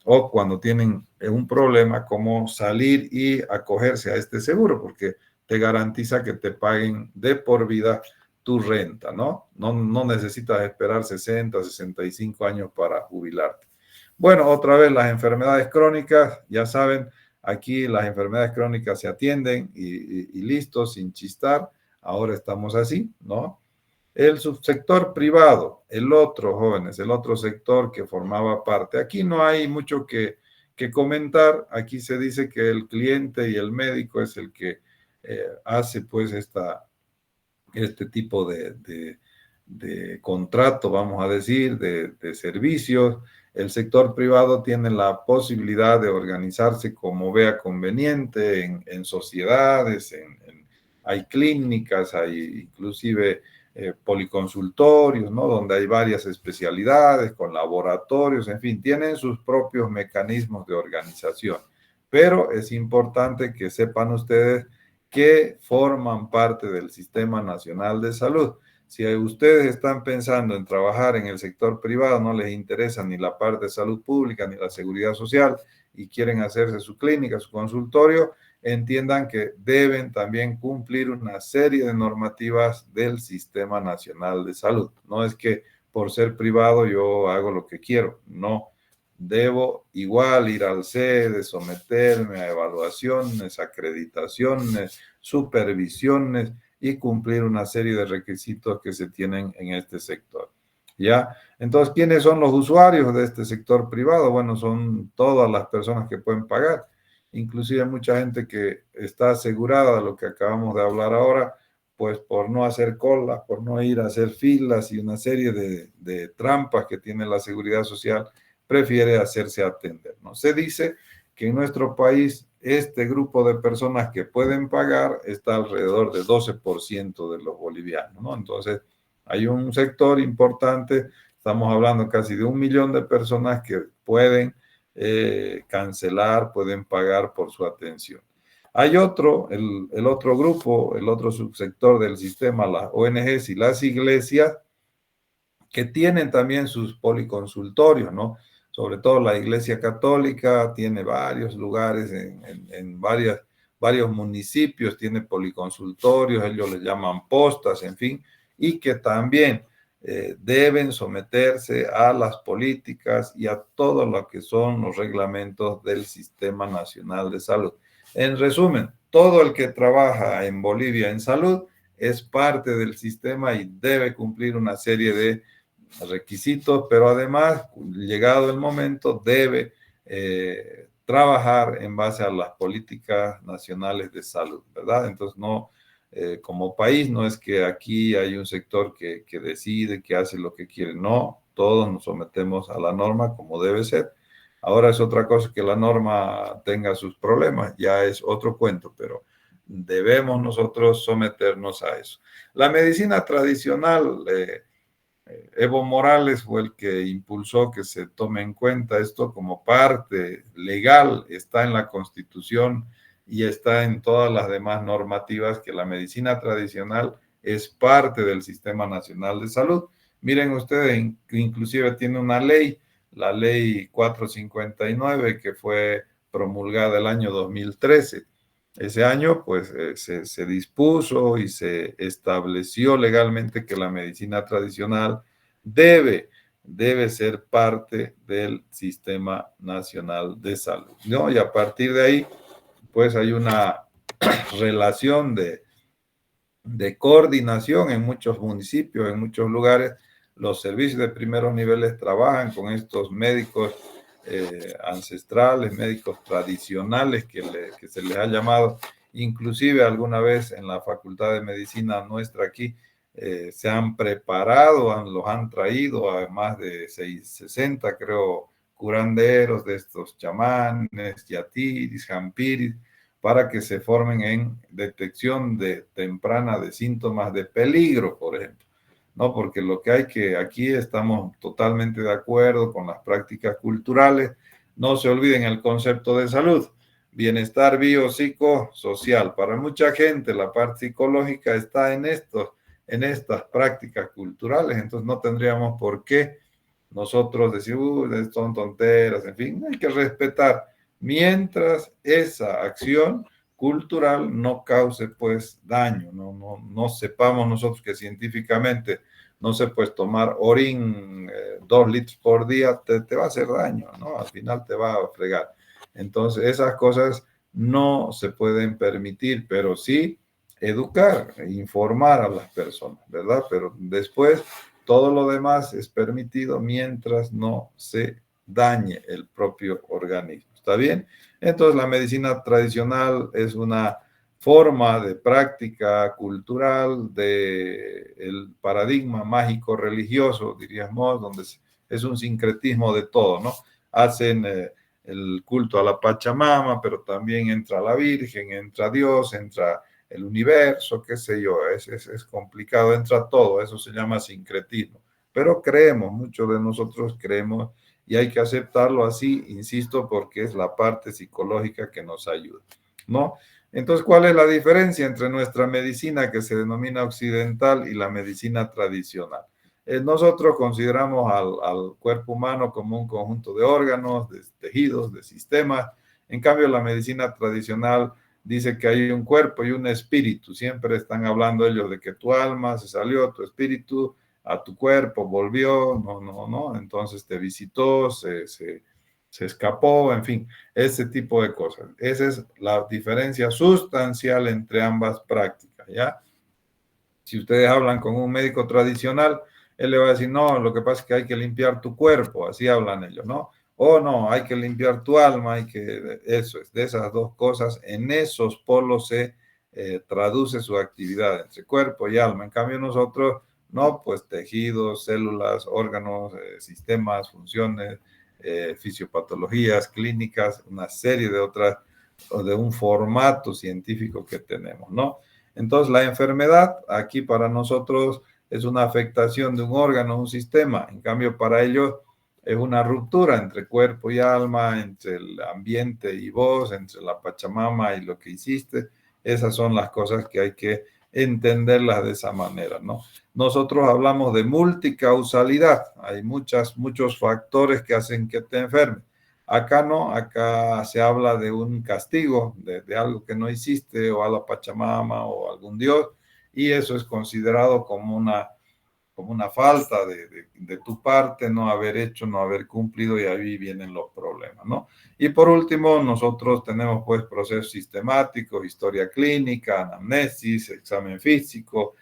o cuando tienen un problema, cómo salir y acogerse a este seguro, porque te garantiza que te paguen de por vida tu renta, ¿no? No necesitas esperar 60, 65 años para jubilarte. Bueno, otra vez las enfermedades crónicas, ya saben, aquí las enfermedades crónicas se atienden y listo, sin chistar. Ahora estamos así, ¿no? El subsector privado, el otro, jóvenes, el otro sector que formaba parte. Aquí no hay mucho que comentar. Aquí se dice que el cliente y el médico es el que hace pues este tipo de contrato, vamos a decir, de servicios. El sector privado tiene la posibilidad de organizarse como vea conveniente en sociedades, hay clínicas, hay inclusive policonsultorios, ¿no? Donde hay varias especialidades con laboratorios, en fin, tienen sus propios mecanismos de organización. Pero es importante que sepan ustedes que forman parte del Sistema Nacional de Salud. Si ustedes están pensando en trabajar en el sector privado, no les interesa ni la parte de salud pública ni la seguridad social y quieren hacerse su clínica, su consultorio, entiendan que deben también cumplir una serie de normativas del Sistema Nacional de Salud. No es que por ser privado yo hago lo que quiero, no. Debo igual ir al sede, someterme a evaluaciones, acreditaciones, supervisiones y cumplir una serie de requisitos que se tienen en este sector. ¿Ya? Entonces, ¿quiénes son los usuarios de este sector privado? Bueno, son todas las personas que pueden pagar, inclusive mucha gente que está asegurada de lo que acabamos de hablar ahora, pues por no hacer colas, por no ir a hacer filas y una serie de trampas que tiene la seguridad social, prefiere hacerse atender, ¿no? Se dice que en nuestro país este grupo de personas que pueden pagar está alrededor del 12% de los bolivianos, ¿no? Entonces, hay un sector importante, estamos hablando casi de 1 millón de personas que pueden cancelar, pueden pagar por su atención. Hay otro, el otro grupo, el otro subsector del sistema, las ONGs y las iglesias, que tienen también sus policonsultorios, ¿no? Sobre todo la Iglesia Católica tiene varios lugares en varios municipios, tiene policonsultorios, ellos les llaman postas, en fin, y que también deben someterse a las políticas y a todo lo que son los reglamentos del Sistema Nacional de Salud. En resumen, todo el que trabaja en Bolivia en salud es parte del sistema y debe cumplir una serie de requisitos, pero además, llegado el momento, debe trabajar en base a las políticas nacionales de salud, ¿verdad? Entonces, no, como país, no es que aquí hay un sector que decide, que hace lo que quiere, no, todos nos sometemos a la norma como debe ser. Ahora es otra cosa que la norma tenga sus problemas, ya es otro cuento, pero debemos nosotros someternos a eso. La medicina tradicional, Evo Morales fue el que impulsó que se tome en cuenta esto como parte legal, está en la Constitución y está en todas las demás normativas que la medicina tradicional es parte del Sistema Nacional de Salud. Miren ustedes, inclusive tiene una ley, la ley 459, que fue promulgada el año 2013. Ese año, pues, se dispuso y se estableció legalmente que la medicina tradicional debe ser parte del Sistema Nacional de Salud, ¿no? Y a partir de ahí, pues, hay una relación de coordinación en muchos municipios, en muchos lugares. Los servicios de primeros niveles trabajan con estos médicos ancestrales, médicos tradicionales que se les ha llamado. Inclusive alguna vez en la Facultad de Medicina nuestra aquí se han preparado, los han traído a más de 60, creo, curanderos de estos chamanes, yatiris, jampiris, para que se formen en detección temprana de síntomas de peligro, por ejemplo. ¿No? Porque lo que hay que, aquí estamos totalmente de acuerdo con las prácticas culturales. No se olviden el concepto de salud, bienestar biopsicosocial. Para mucha gente la parte psicológica está en estas prácticas culturales, entonces no tendríamos por qué nosotros decir, son tonteras, en fin, hay que respetar mientras esa acción cultural no cause pues daño, no sepamos nosotros que científicamente no se puede tomar orín 2 litros por día, te va a hacer daño, ¿no? Al final te va a fregar. Entonces esas cosas no se pueden permitir, pero sí educar, informar a las personas, ¿verdad? Pero después todo lo demás es permitido mientras no se dañe el propio organismo. ¿Está bien? Entonces la medicina tradicional es una forma de práctica cultural del paradigma mágico religioso, diríamos, donde es un sincretismo de todo, ¿no? Hacen el culto a la Pachamama, pero también entra la Virgen, entra Dios, entra el universo, qué sé yo, es complicado, entra todo, eso se llama sincretismo. Pero creemos, muchos de nosotros creemos y hay que aceptarlo así, insisto, porque es la parte psicológica que nos ayuda, ¿no? Entonces, ¿cuál es la diferencia entre nuestra medicina que se denomina occidental y la medicina tradicional? Nosotros consideramos al cuerpo humano como un conjunto de órganos, de tejidos, de sistemas. En cambio, la medicina tradicional dice que hay un cuerpo y un espíritu. Siempre están hablando ellos de que tu alma se salió, tu espíritu a tu cuerpo volvió, no. Entonces te visitó, se escapó, en fin, ese tipo de cosas. Esa es la diferencia sustancial entre ambas prácticas, ¿ya? Si ustedes hablan con un médico tradicional, él le va a decir, no, lo que pasa es que hay que limpiar tu cuerpo, así hablan ellos, ¿no? O no, hay que limpiar tu alma, eso es, de esas dos cosas, en esos polos se traduce su actividad entre cuerpo y alma. En cambio nosotros, no, pues tejidos, células, órganos, sistemas, funciones, fisiopatologías, clínicas, una serie de otras, o de un formato científico que tenemos, ¿no? Entonces, la enfermedad aquí para nosotros es una afectación de un órgano, un sistema. En cambio, para ellos es una ruptura entre cuerpo y alma, entre el ambiente y vos, entre la Pachamama y lo que hiciste. Esas son las cosas que hay que entenderlas de esa manera, ¿no? Nosotros hablamos de multicausalidad. Hay muchos factores que hacen que te enfermes. Acá no, acá se habla de un castigo, de algo que no hiciste, o a la Pachamama o algún dios, y eso es considerado como una falta de tu parte, no haber hecho, no haber cumplido, y ahí vienen los problemas, ¿no? Y por último, nosotros tenemos pues procesos sistemáticos, historia clínica, anamnesis, examen físico,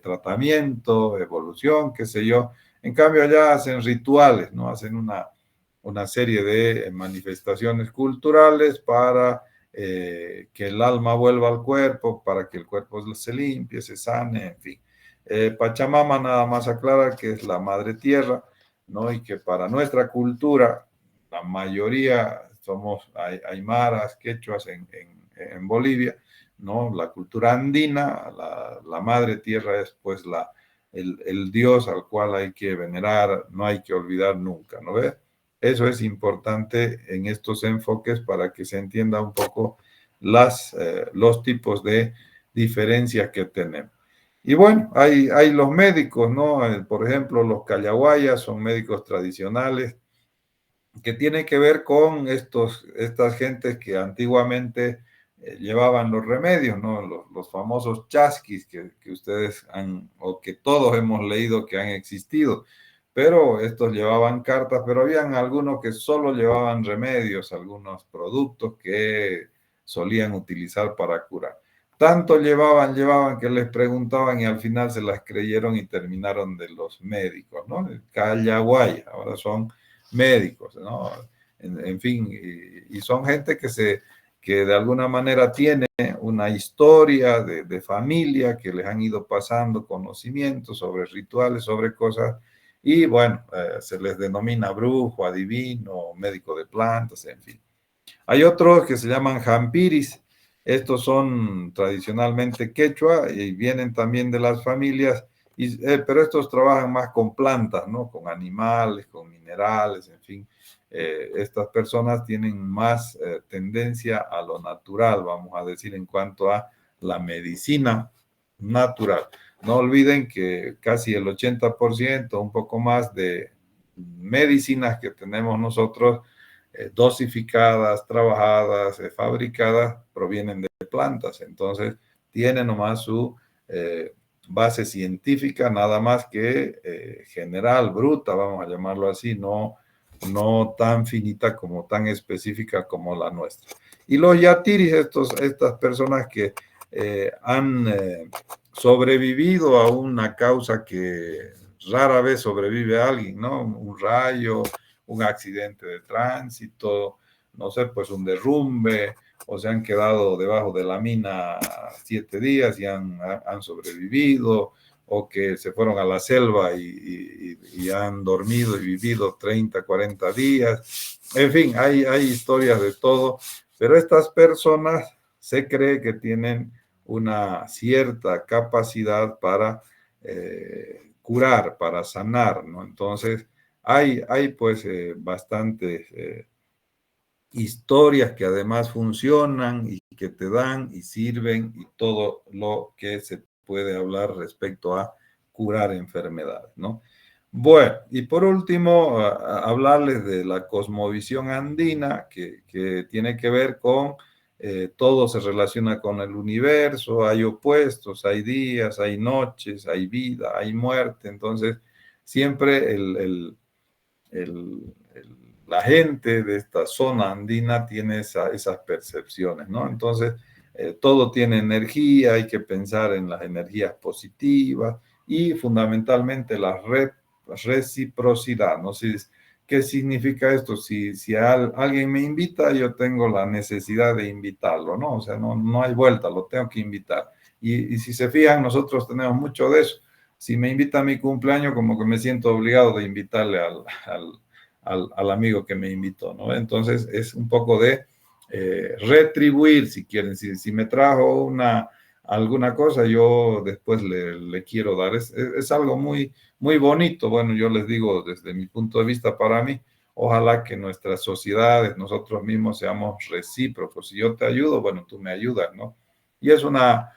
tratamiento, evolución, qué sé yo. En cambio, allá hacen rituales, ¿no? Hacen una serie de manifestaciones culturales para que el alma vuelva al cuerpo, para que el cuerpo se limpie, se sane, en fin. Pachamama nada más aclara que es la madre tierra, ¿no? Y que para nuestra cultura, la mayoría somos aymaras, quechuas en Bolivia, ¿no? La cultura andina, la madre tierra es pues el Dios al cual hay que venerar, no hay que olvidar nunca, ¿no ves? Eso es importante en estos enfoques para que se entienda un poco los tipos de diferencias que tenemos. Y bueno, hay los médicos, ¿no? Por ejemplo, los callahuayas son médicos tradicionales que tienen que ver con estas gentes que antiguamente llevaban los remedios, ¿no? Los famosos chasquis que ustedes han, o que todos hemos leído que han existido, pero estos llevaban cartas, pero habían algunos que solo llevaban remedios, algunos productos que solían utilizar para curar. Tanto llevaban que les preguntaban y al final se las creyeron y terminaron de los médicos, ¿no? Callahuaya, ahora son médicos, ¿no? En fin, y son gente que de alguna manera tiene una historia de familia que les han ido pasando conocimientos sobre rituales, sobre cosas, y bueno, se les denomina brujo, adivino, médico de plantas, en fin. Hay otros que se llaman jampiris. Estos son tradicionalmente quechua y vienen también de las familias, pero estos trabajan más con plantas, ¿no? Con animales, con minerales, en fin. Estas personas tienen más tendencia a lo natural, vamos a decir, en cuanto a la medicina natural. No olviden que casi el 80%, un poco más de medicinas que tenemos nosotros, dosificadas, trabajadas, fabricadas, provienen de plantas. Entonces, tiene nomás su base científica, nada más que general, bruta, vamos a llamarlo así, no tan finita como tan específica como la nuestra. Y los yatiris, estas personas que han sobrevivido a una causa que rara vez sobrevive a alguien, ¿no? Un rayo, un accidente de tránsito, no sé, pues un derrumbe, o se han quedado debajo de la mina 7 días y han sobrevivido, o que se fueron a la selva y han dormido y vivido 30, 40 días. En fin, hay historias de todo, pero estas personas se cree que tienen una cierta capacidad para curar, para sanar, ¿no? Entonces, hay pues bastantes historias que además funcionan y que te dan y sirven y todo lo que se puede hablar respecto a curar enfermedades, ¿no? Bueno, y por último, hablarles de la cosmovisión andina que tiene que ver con todo se relaciona con el universo, hay opuestos, hay días, hay noches, hay vida, hay muerte, entonces siempre el, la gente de esta zona andina tiene esas percepciones, ¿no? Entonces, todo tiene energía, hay que pensar en las energías positivas y fundamentalmente la reciprocidad, ¿no? ¿Qué significa esto? Si alguien me invita, yo tengo la necesidad de invitarlo, ¿no? O sea, no hay vuelta, lo tengo que invitar. Y si se fijan, nosotros tenemos mucho de eso. Si me invita a mi cumpleaños, como que me siento obligado de invitarle al amigo que me invitó, ¿no? Entonces es un poco de retribuir, si quieren. Si me trajo alguna cosa, yo después le quiero dar. Es algo muy bonito. Bueno, yo les digo desde mi punto de vista, para mí, ojalá que nuestras sociedades, nosotros mismos seamos recíprocos. Si yo te ayudo, bueno, tú me ayudas, ¿no? Y es una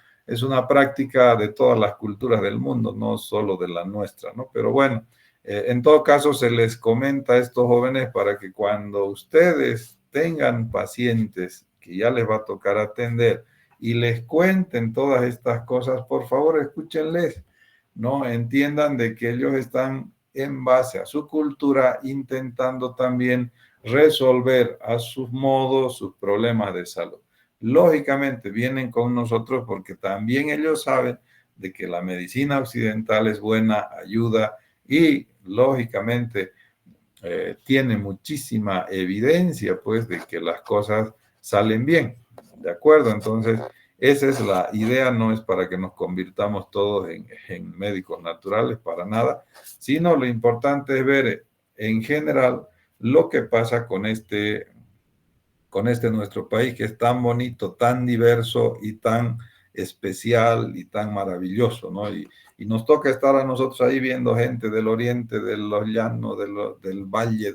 práctica de todas las culturas del mundo, no solo de la nuestra, ¿no? Pero bueno, en todo caso se les comenta a estos jóvenes para que cuando ustedes tengan pacientes que ya les va a tocar atender y les cuenten todas estas cosas, por favor escúchenles, ¿no? Entiendan de que ellos están en base a su cultura intentando también resolver a sus modos sus problemas de salud. Lógicamente vienen con nosotros porque también ellos saben de que la medicina occidental es buena, ayuda y lógicamente tiene muchísima evidencia pues de que las cosas salen bien, ¿de acuerdo? Entonces, esa es la idea, no es para que nos convirtamos todos en médicos naturales, para nada, sino lo importante es ver en general lo que pasa con este nuestro país que es tan bonito, tan diverso y tan especial y tan maravilloso, ¿no? Y nos toca estar a nosotros ahí viendo gente del oriente, de los llanos, del valle,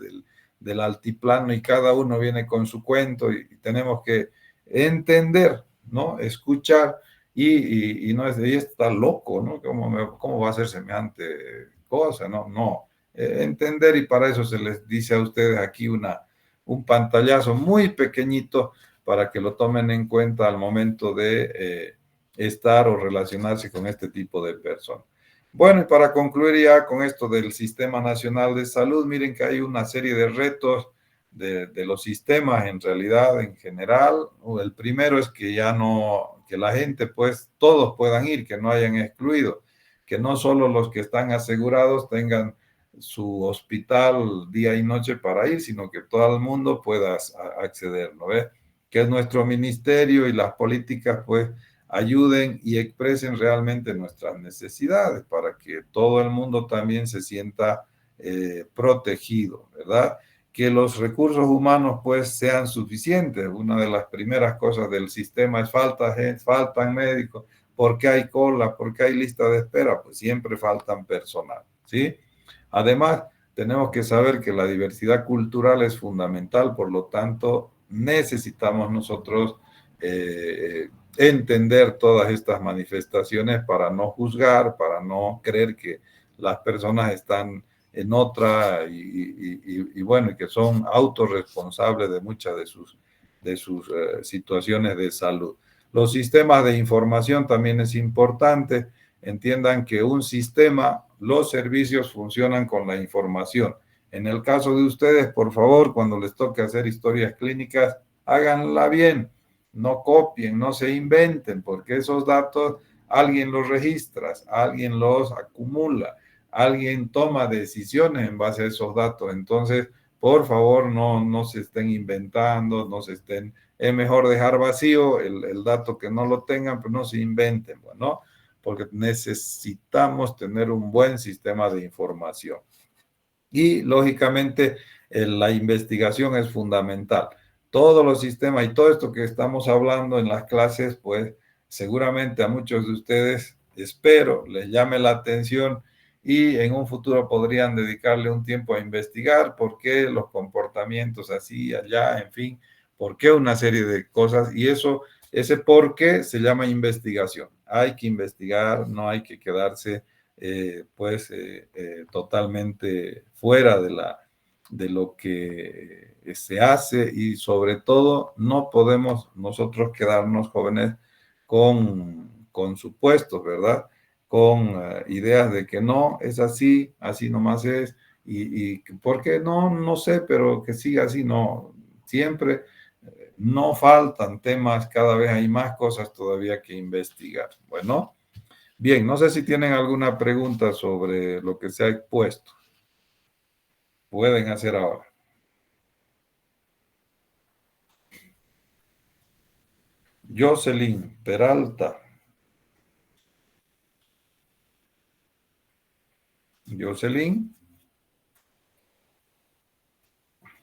del altiplano, y cada uno viene con su cuento y tenemos que entender, ¿no? Escuchar y no es de, y está loco, ¿no? ¿Cómo va a ser semejante cosa? No, no. Entender, y para eso se les dice a ustedes aquí un pantallazo muy pequeñito para que lo tomen en cuenta al momento de estar o relacionarse con este tipo de personas. Bueno, y para concluir ya con esto del Sistema Nacional de Salud, miren que hay una serie de retos de los sistemas en realidad, en general. El primero es que ya no, que la gente, pues, todos puedan ir, que no hayan excluido, que no solo los que están asegurados tengan su hospital día y noche para ir, sino que todo el mundo pueda acceder, ¿no ves? Que es nuestro ministerio y las políticas, pues, ayuden y expresen realmente nuestras necesidades para que todo el mundo también se sienta protegido, ¿verdad? que los recursos humanos pues sean suficientes. Una de las primeras cosas del sistema es faltan médicos. ¿Por qué hay cola? ¿Por qué hay lista de espera? Pues siempre faltan personal, ¿sí? Además, tenemos que saber que la diversidad cultural es fundamental, por lo tanto, necesitamos nosotros entender todas estas manifestaciones para no juzgar, para no creer que las personas están en otra y bueno, y que son autorresponsables de muchas de sus situaciones de salud. Los sistemas de información también es importante. Entiendan que un sistema, los servicios funcionan con la información. En el caso de ustedes, por favor, cuando les toque hacer historias clínicas, háganla bien, no copien, no se inventen, porque esos datos alguien los registra, alguien los acumula, alguien toma decisiones en base a esos datos. Entonces, por favor, no se estén inventando, no se estén, es mejor dejar vacío el dato que no lo tengan, pero no se inventen, bueno, porque necesitamos tener un buen sistema de información. Y lógicamente la investigación es fundamental. Todos los sistemas y todo esto que estamos hablando en las clases, pues seguramente a muchos de ustedes, espero, les llame la atención y en un futuro podrían dedicarle un tiempo a investigar por qué los comportamientos así, allá, en fin, por qué una serie de cosas. Y eso, ese por qué se llama investigación. Hay que investigar, no hay que quedarse totalmente fuera de lo que se hace y sobre todo no podemos nosotros quedarnos jóvenes con supuestos, ¿verdad? Con ideas de que no, es así, así nomás es, y ¿por qué no? No sé, pero que siga así, no, siempre no faltan temas, cada vez hay más cosas todavía que investigar. Bueno. Bien, no sé si tienen alguna pregunta sobre lo que se ha expuesto. Pueden hacer ahora. Jocelyn Peralta. Jocelyn.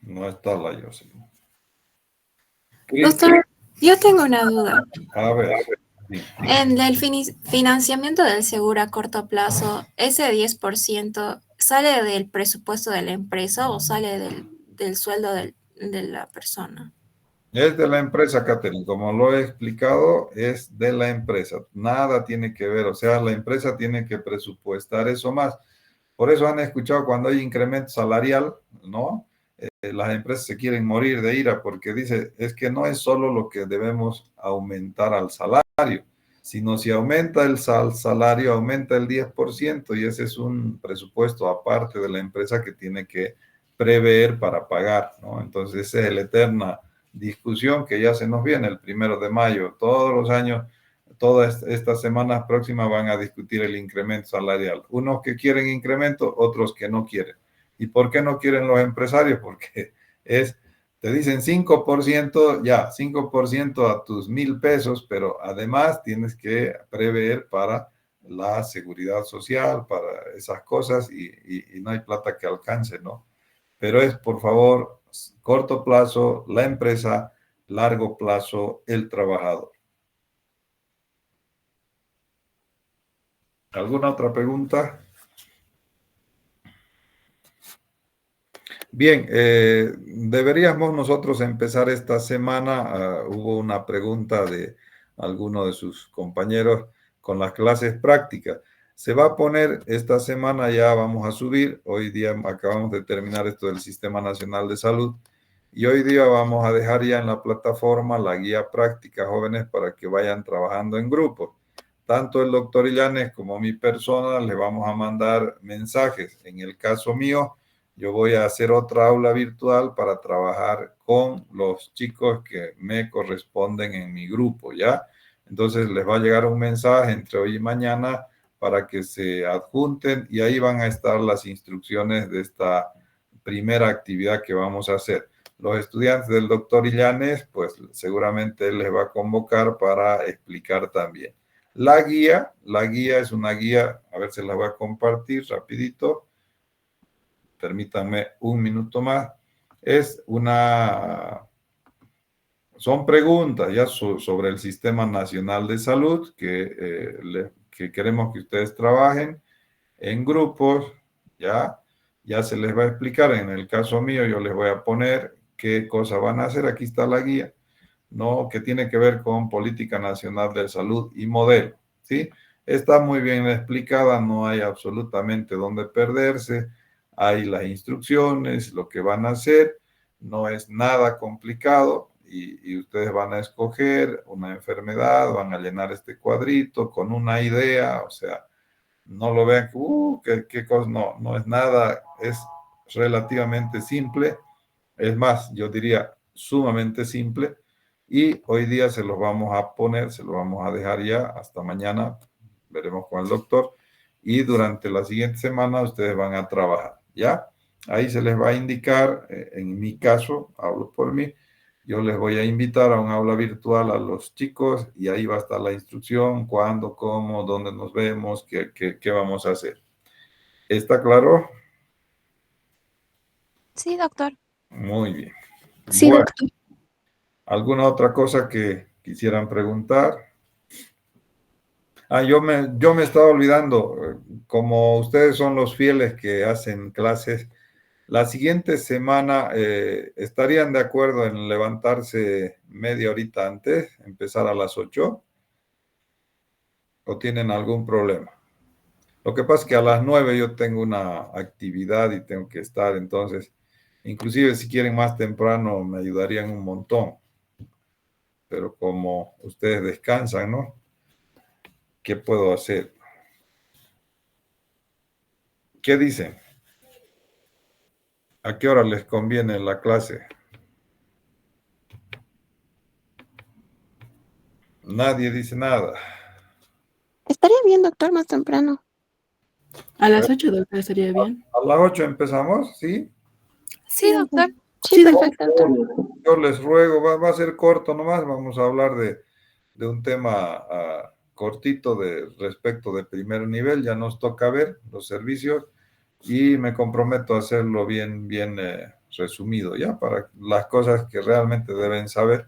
No está la Jocelyn. Doctor, yo tengo una duda. A ver. Sí. En el financiamiento del seguro a corto plazo, ¿ese 10% sale del presupuesto de la empresa o sale del sueldo de la persona? Es de la empresa, Catherine. Como lo he explicado, es de la empresa. Nada tiene que ver. O sea, la empresa tiene que presupuestar eso más. Por eso han escuchado cuando hay incremento salarial, ¿no? Las empresas se quieren morir de ira porque dice, es que no es solo lo que debemos aumentar al salario, sino si aumenta el salario, aumenta el 10% y ese es un presupuesto aparte de la empresa que tiene que prever para pagar, ¿no? Entonces, esa es la eterna discusión que ya se nos viene el 1 de mayo. Todos los años, todas estas semanas próximas van a discutir el incremento salarial. Unos que quieren incremento, otros que no quieren. ¿Y por qué no quieren los empresarios? Porque te dicen 5%, ya, 5% a tus 1,000 pesos, pero además tienes que prever para la seguridad social, para esas cosas y no hay plata que alcance, ¿no? Pero es, por favor, corto plazo, la empresa, largo plazo, el trabajador. ¿Alguna otra pregunta? Bien, deberíamos nosotros empezar esta semana. Hubo una pregunta de alguno de sus compañeros con las clases prácticas. Se va a poner esta semana, ya vamos a subir. Hoy día acabamos de terminar esto del Sistema Nacional de Salud y hoy día vamos a dejar ya en la plataforma la guía práctica jóvenes para que vayan trabajando en grupos. Tanto el doctor Illanes como mi persona le vamos a mandar mensajes. En el caso mío, yo voy a hacer otra aula virtual para trabajar con los chicos que me corresponden en mi grupo, ¿ya? Entonces les va a llegar un mensaje entre hoy y mañana para que se adjunten y ahí van a estar las instrucciones de esta primera actividad que vamos a hacer. Los estudiantes del doctor Illanes, pues seguramente él les va a convocar para explicar también. La guía es una guía, a ver, se la voy a compartir rapidito. Permítanme un minuto más. son preguntas ya sobre el Sistema Nacional de Salud que queremos que ustedes trabajen en grupos, ya se les va a explicar. En el caso mío, yo les voy a poner qué cosas van a hacer. Aquí está la guía, ¿no? Que tiene que ver con Política Nacional de Salud y modelo, ¿sí? Está muy bien explicada, no hay absolutamente dónde perderse. Hay las instrucciones, lo que van a hacer, no es nada complicado y ustedes van a escoger una enfermedad, van a llenar este cuadrito con una idea, o sea, no lo vean qué cosa, no es nada, es relativamente simple, es más, yo diría sumamente simple, y hoy día se los vamos a poner, se los vamos a dejar ya hasta mañana, veremos con el doctor, y durante la siguiente semana ustedes van a trabajar, ¿ya? Ahí se les va a indicar, en mi caso, hablo por mí, yo les voy a invitar a un aula virtual a los chicos y ahí va a estar la instrucción, cuándo, cómo, dónde nos vemos, qué vamos a hacer. ¿Está claro? Sí, doctor. Muy bien. Sí, Bueno, doctor. ¿alguna otra cosa que quisieran preguntar? Yo me estaba olvidando, como ustedes son los fieles que hacen clases, la siguiente semana ¿estarían de acuerdo en levantarse media horita antes, empezar a las 8? ¿O tienen algún problema? Lo que pasa es que a las 9 yo tengo una actividad y tengo que estar, entonces, inclusive si quieren más temprano me ayudarían un montón. Pero como ustedes descansan, ¿no? ¿Qué puedo hacer? ¿Qué dicen? ¿A qué hora les conviene la clase? Nadie dice nada. Estaría bien, doctor, más temprano. A las 8, doctor, estaría bien. A las 8 empezamos, ¿sí? Sí, doctor. Sí, perfecto, doctor. Yo les ruego, va a ser corto nomás, vamos a hablar de un tema cortito respecto de primer nivel, ya nos toca ver los servicios y me comprometo a hacerlo bien resumido, ya, para las cosas que realmente deben saber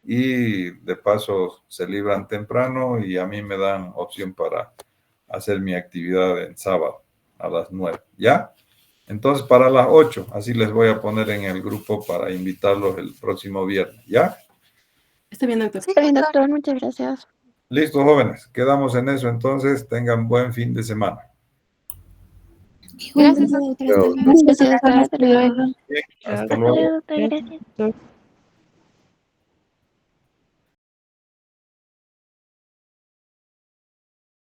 y de paso se libran temprano y a mí me dan opción para hacer mi actividad en sábado a las 9, ¿ya? Entonces, para las 8, así les voy a poner en el grupo para invitarlos el próximo viernes, ¿ya? Está bien, doctor. Sí, Está bien, doctor. doctor, muchas gracias. Listo, jóvenes, quedamos en eso, entonces tengan buen fin de semana. Gracias, doctor. Chao. Gracias, doctor. Hasta luego. Hasta Hasta luego. luego, doctor. Gracias.